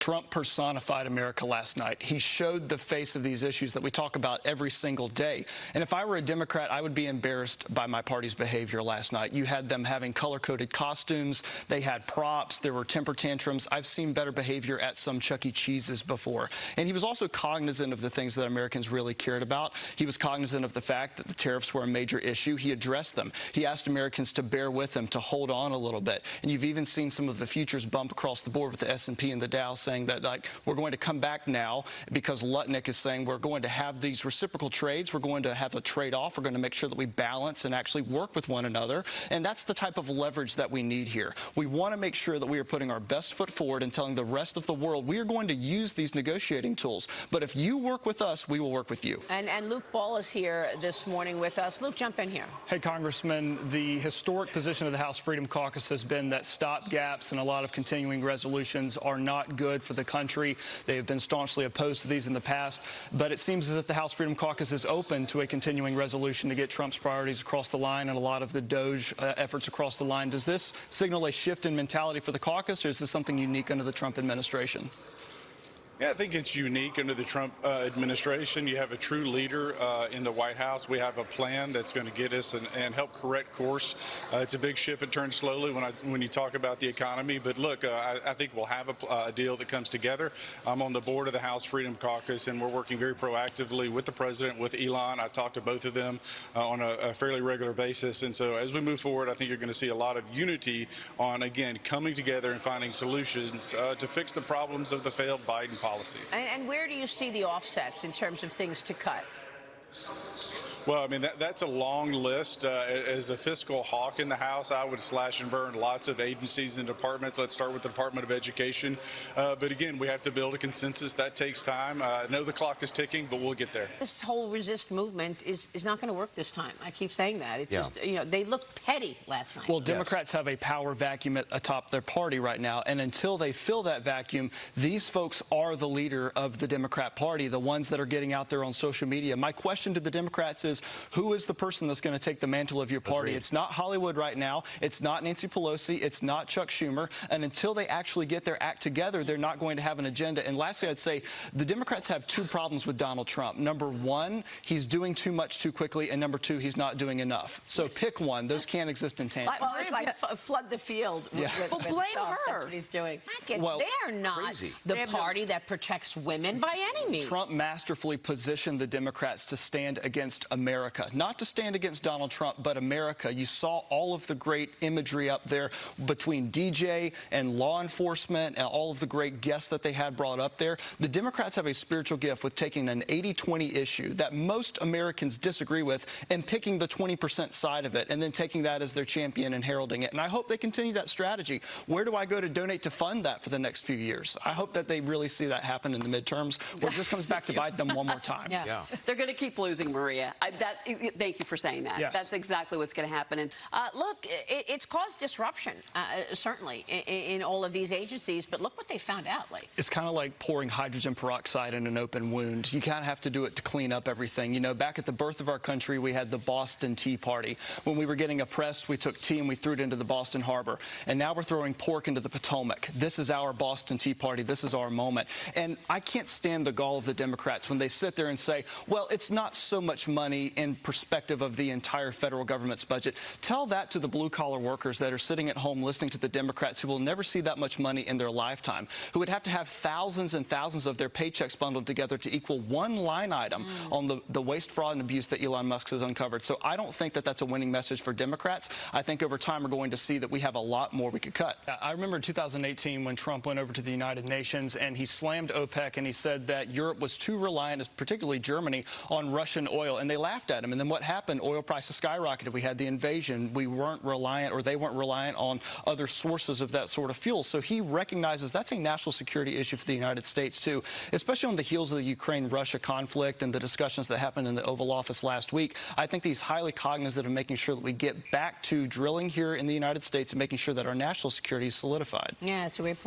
Trump personified America last night. He showed the face of these issues that we talk about every single day. And if I were a Democrat, I would be embarrassed by my party's behavior last night. You had them having color-coded costumes. They had props. There were temper tantrums. I've seen better behavior at some Chuck E. Cheese's before. And he was also cognizant of the things that Americans really cared about. He was cognizant of the fact that the tariffs were a major issue. He addressed them. He asked Americans to bear with him, to hold on a little bit. And you've even seen some of the futures bump across the board with the S&P and the Dow saying that, like, we're going to come back now because Lutnick is saying we're going to have these reciprocal trades. We're going to have a trade-off. We're going to make sure that we balance and actually work with one another. And that's the type of leverage that we need here. We want to make sure that we are putting our best foot forward and telling the rest of the world we are going to use these negotiating tools. But if you work with us, we will work with you. And Luke Ball is here this morning with us. Luke, jump in here. Hey, Congressman, the historic position of the House Freedom Caucus has been that stopgaps and a lot of continuing resolutions are not good for the country. They have been staunchly opposed to these in the past, but it seems as if the House Freedom Caucus is open to a continuing resolution to get Trump's priorities across the line and a lot of the DOJ efforts across the line. Does this signal a shift in mentality for the caucus, or is this something unique under the Trump administration? Yeah, I think it's unique under the Trump administration. You have a true leader in the White House. We have a plan that's going to get us and help correct course. It's a big ship. It turns slowly when you talk about the economy. But look, I think we'll have a deal that comes together. I'm on the board of the House Freedom Caucus, and we're working very proactively with the president, with Elon. I talk to both of them on a fairly regular basis. And so as we move forward, I think you're going to see a lot of unity on, again, coming together and finding solutions to fix the problems of the failed Biden policies. And where do you see the offsets in terms of things to cut? Well, I mean, that's a long list. As a fiscal hawk in the House, I would slash and burn lots of agencies and departments. Let's start with the Department of Education. But again, we have to build a consensus. That takes time. I know the clock is ticking, but we'll get there. This whole resist movement is not going to work this time. I keep saying that. It's just, you know, they looked petty last night. Well, Democrats have a power vacuum atop their party right now. And until they fill that vacuum, these folks are the leader of the Democrat Party, the ones that are getting out there on social media. My question to the Democrats is, who is the person that's going to take the mantle of your party? It's not Hollywood right now. It's not Nancy Pelosi. It's not Chuck Schumer. And until they actually get their act together, they're not going to have an agenda. And lastly, I'd say the Democrats have two problems with Donald Trump. Number one, he's doing too much too quickly. And number two, he's not doing enough. So pick one. Those can't exist in tandem. Well, it's like flood the field with blame stuff. her. That's what he's doing. Well, they are not the party that protects women by any means. Trump masterfully positioned the Democrats to stand against America. Not to stand against Donald Trump, but America. You saw all of the great imagery up there between DJ and law enforcement and all of the great guests that they had brought up there. The Democrats have a spiritual gift with taking an 80-20 issue that most Americans disagree with and picking the 20% side of it and then taking that as their champion and heralding it. And I hope they continue that strategy. Where do I go to donate to fund that for the next few years? I hope that they really see that happen in the midterms, where it just comes back to bite them one more time. Yeah. They're going to keep losing, Maria. Thank you for saying that. Yes. That's exactly what's going to happen. And look, it's caused disruption, certainly, in all of these agencies. But look what they found out. Like, it's kind of like pouring hydrogen peroxide in an open wound. You kind of have to do it to clean up everything. You know, back at the birth of our country, we had the Boston Tea Party. When we were getting oppressed, we took tea and we threw it into the Boston Harbor. And now we're throwing pork into the Potomac. This is our Boston Tea Party. This is our moment. And I can't stand the gall of the Democrats when they sit there and say, well, it's not so much money in perspective of the entire federal government's budget. Tell that to the blue-collar workers that are sitting at home listening to the Democrats, who will never see that much money in their lifetime, who would have to have thousands and thousands of their paychecks bundled together to equal one line item on the waste, fraud, and abuse that Elon Musk has uncovered. So I don't think that that's a winning message for Democrats. I think over time we're going to see that we have a lot more we could cut. I remember in 2018 when Trump went over to the United Nations and he slammed OPEC and he said that Europe was too reliant, particularly Germany, on Russian oil, and they laughed at him. And then what happened? Oil prices skyrocketed. We had the invasion. We weren't reliant, or they weren't reliant on other sources of that sort of fuel. So he recognizes that's a national security issue for the United States, too, especially on the heels of the Ukraine-Russia conflict and the discussions that happened in the Oval Office last week. I think he's highly cognizant of making sure that we get back to drilling here in the United States and making sure that our national security is solidified. yeah, it's a great point.